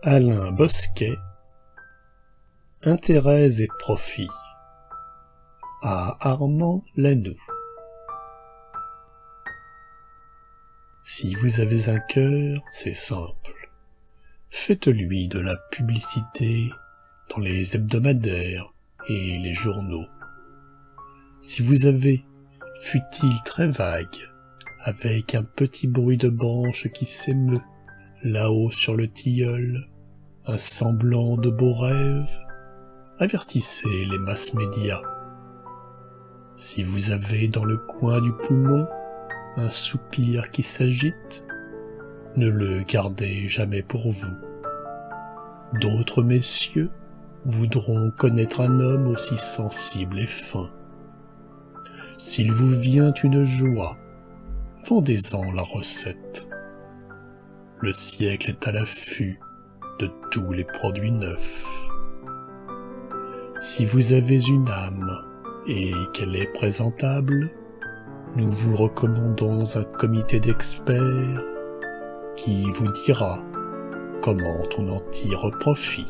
Alain Bosquet, Intérêts et profits, à Armand Lanoux. Si vous avez un cœur, c'est simple. Faites-lui de la publicité dans les hebdomadaires et les journaux. Si vous avez, fût-il très vague, avec un petit bruit de branche qui s'émeut, là-haut sur le tilleul, un semblant de beau rêve, avertissez les masses médias. Si vous avez dans le coin du poumon un soupir qui s'agite, ne le gardez jamais pour vous. D'autres messieurs voudront connaître un homme aussi sensible et fin. S'il vous vient une joie, vendez-en la recette. Le siècle est à l'affût de tous les produits neufs. Si vous avez une âme et qu'elle est présentable, nous vous recommandons un comité d'experts qui vous dira comment on en tire profit.